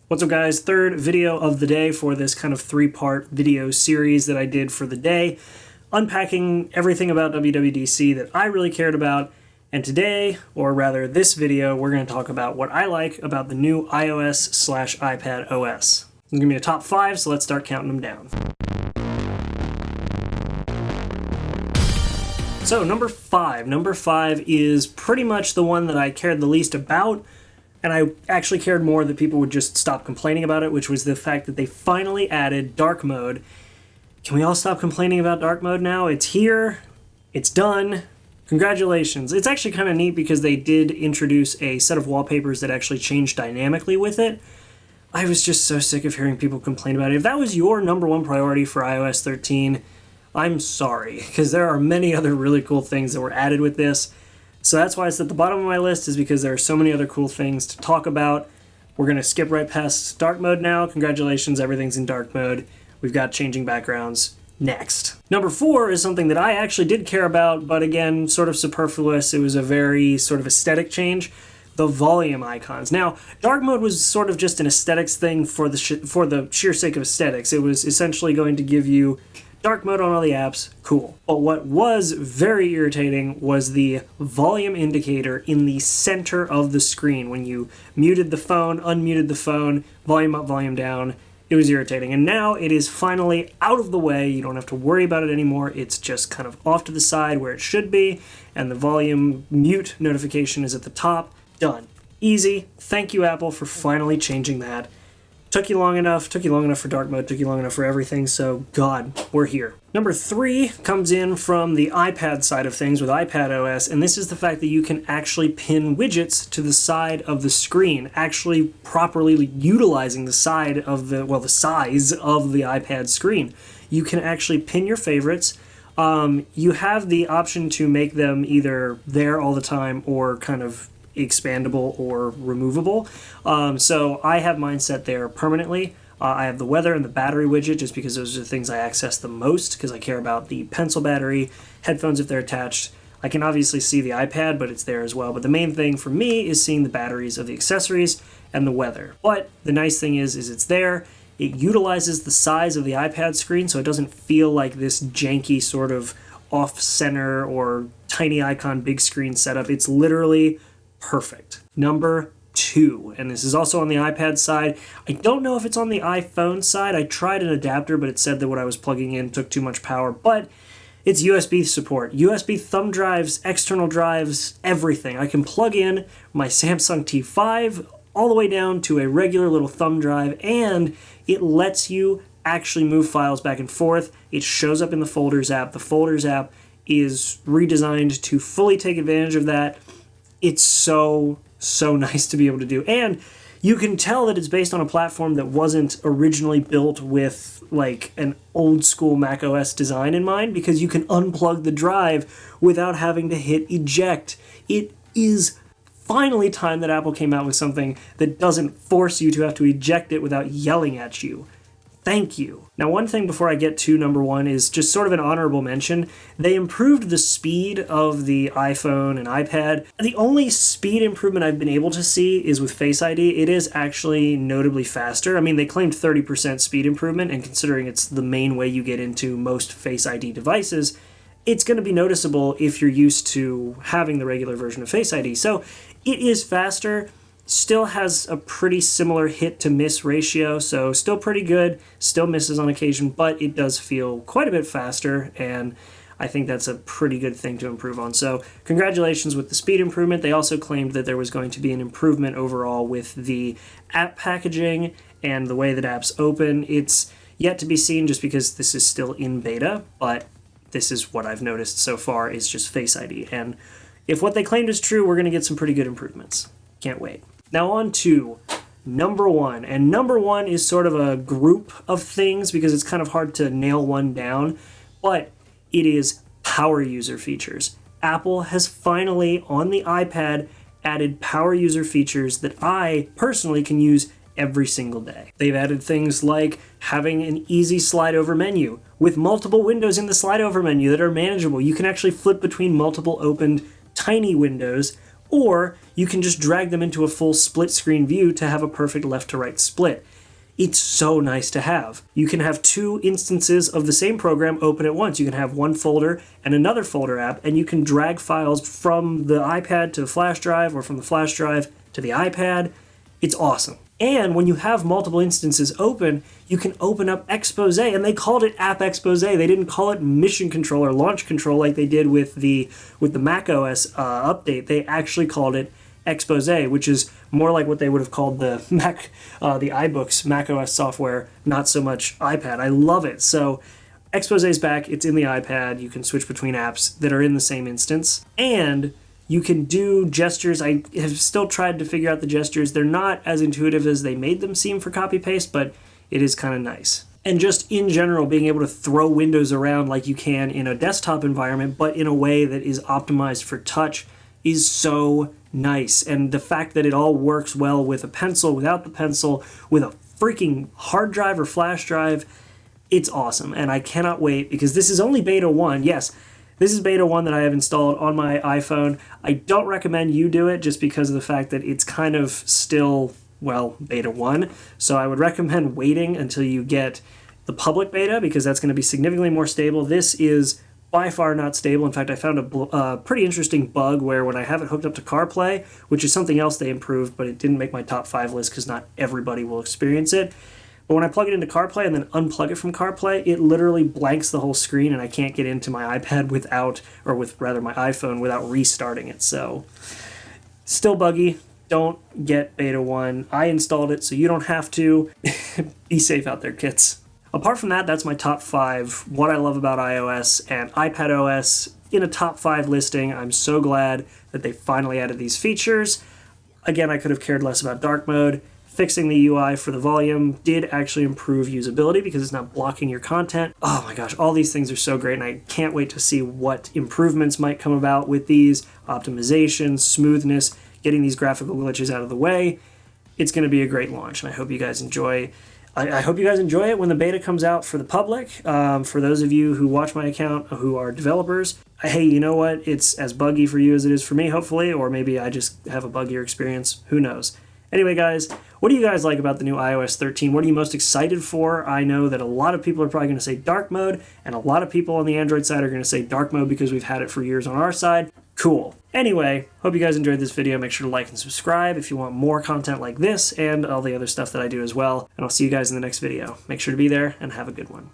What's up guys, third video of the day for this kind of three-part video series that I did for the day, unpacking everything about WWDC that I really cared about, and today, or rather this video, we're going to talk about what I like about the new iOS/iPad OS. It's going to be a top 5, so let's start counting them down. So number 5 is pretty much the one that I cared the least about, and I actually cared more that people would just stop complaining about it, which was the fact that they finally added dark mode. Can we all stop complaining about dark mode now? It's here, it's done, congratulations. It's actually kind of neat because they did introduce a set of wallpapers that actually changed dynamically with it. I was just so sick of hearing people complain about it. If that was your number one priority for iOS 13, I'm sorry, because there are many other really cool things that were added with this. So that's why it's at the bottom of my list, is because there are so many other cool things to talk about. We're going to skip right past dark mode now. Congratulations, everything's in dark mode. We've got changing backgrounds next. Number 4 is something that I actually did care about, but again, sort of superfluous. It was a very sort of aesthetic change. The volume icons. Now, dark mode was sort of just an aesthetics thing for the sheer sake of aesthetics. It was essentially going to give you dark mode on all the apps, cool. But what was very irritating was the volume indicator in the center of the screen. When you muted the phone, unmuted the phone, volume up, volume down, it was irritating. And now it is finally out of the way. You don't have to worry about it anymore. It's just kind of off to the side where it should be, and the volume mute notification is at the top. Done. Easy. Thank you, Apple, for finally changing that. Took you long enough for dark mode, took you long enough for everything, so God, we're here. Number 3 comes in from the iPad side of things with iPad OS, and this is the fact that you can actually pin widgets to the side of the screen, actually properly utilizing the side of the size of the iPad screen. You can actually pin your favorites. You have the option to make them either there all the time or kind of expandable or removable. So I have mine set there permanently. I have the weather and the battery widget just because those are the things I access the most, because I care about the pencil battery, headphones if they're attached. I can obviously see the iPad, but it's there as well. But the main thing for me is seeing the batteries of the accessories and the weather. But the nice thing is it's there. It utilizes the size of the iPad screen, so it doesn't feel like this janky sort of off-center or tiny icon big screen setup. It's literally perfect. Number 2, and this is also on the iPad side. I don't know if it's on the iPhone side. I tried an adapter, but it said that what I was plugging in took too much power, but it's USB support. USB thumb drives, external drives, everything. I can plug in my Samsung T5 all the way down to a regular little thumb drive, and it lets you actually move files back and forth. It shows up in the Folders app. The Folders app is redesigned to fully take advantage of that. It's so nice to be able to do. And you can tell that it's based on a platform that wasn't originally built with like an old school Mac OS design in mind, because you can unplug the drive without having to hit eject. It is finally time that Apple came out with something that doesn't force you to have to eject it without yelling at you. Thank you. Now, one thing before I get to number 1 is just sort of an honorable mention. They improved the speed of the iPhone and iPad. The only speed improvement I've been able to see is with Face ID. It is actually notably faster. I mean, they claimed 30% speed improvement, and considering it's the main way you get into most Face ID devices, it's going to be noticeable if you're used to having the regular version of Face ID. So it is faster. Still has a pretty similar hit to miss ratio, so still pretty good, still misses on occasion, but it does feel quite a bit faster, and I think that's a pretty good thing to improve on. So congratulations with the speed improvement. They also claimed that there was going to be an improvement overall with the app packaging and the way that apps open. It's yet to be seen just because this is still in beta, but this is what I've noticed so far is just Face ID, and if what they claimed is true, we're going to get some pretty good improvements. Can't wait. Now on to number 1, and number 1 is sort of a group of things because it's kind of hard to nail one down, but it is power user features. Apple has finally, on the iPad, added power user features that I personally can use every single day. They've added things like having an easy slide over menu with multiple windows in the slide over menu that are manageable. You can actually flip between multiple opened tiny windows, or you can just drag them into a full split screen view to have a perfect left to right split. It's so nice to have. You can have two instances of the same program open at once. You can have one folder and another folder app, and you can drag files from the iPad to the flash drive or from the flash drive to the iPad. It's awesome. And when you have multiple instances open, you can open up Expose, and they called it App Expose. They didn't call it Mission Control or Launch Control like they did with the Mac OS update. They actually called it Expose, which is more like what they would have called the the iBooks Mac OS software, not so much iPad. I love it. So Expose is back. It's in the iPad. You can switch between apps that are in the same instance, and you can do gestures. I have still tried to figure out the gestures. They're not as intuitive as they made them seem for copy paste, but it is kind of nice. And just in general, being able to throw windows around like you can in a desktop environment, but in a way that is optimized for touch, is so nice. And the fact that it all works well with a pencil, without the pencil, with a freaking hard drive or flash drive, it's awesome. And I cannot wait, because this is only beta 1. Yes, this is beta 1 that I have installed on my iPhone. I don't recommend you do it just because of the fact that it's kind of still, well, beta 1. So I would recommend waiting until you get the public beta, because that's going to be significantly more stable. This is by far not stable. In fact, I found a pretty interesting bug where when I have it hooked up to CarPlay, which is something else they improved, but it didn't make my top 5 list because not everybody will experience it. But when I plug it into CarPlay and then unplug it from CarPlay, it literally blanks the whole screen and I can't get into my iPad my iPhone without restarting it. So, still buggy. Don't get beta 1. I installed it, so you don't have to. Be safe out there, kids. Apart from that, that's my top 5, what I love about iOS and iPadOS in a top 5 listing. I'm so glad that they finally added these features. Again, I could have cared less about dark mode. Fixing the UI for the volume did actually improve usability because it's not blocking your content. Oh my gosh, all these things are so great, and I can't wait to see what improvements might come about with these. Optimization, smoothness, getting these graphical glitches out of the way. It's going to be a great launch, and I hope you guys enjoy. I hope you guys enjoy it when the beta comes out for the public. For those of you who watch my account who are developers, hey, you know what? It's as buggy for you as it is for me, hopefully, or maybe I just have a buggier experience. Who knows? Anyway, guys, what do you guys like about the new iOS 13? What are you most excited for? I know that a lot of people are probably going to say dark mode, and a lot of people on the Android side are going to say dark mode because we've had it for years on our side. Cool. Anyway, hope you guys enjoyed this video. Make sure to like and subscribe if you want more content like this and all the other stuff that I do as well. And I'll see you guys in the next video. Make sure to be there and have a good one.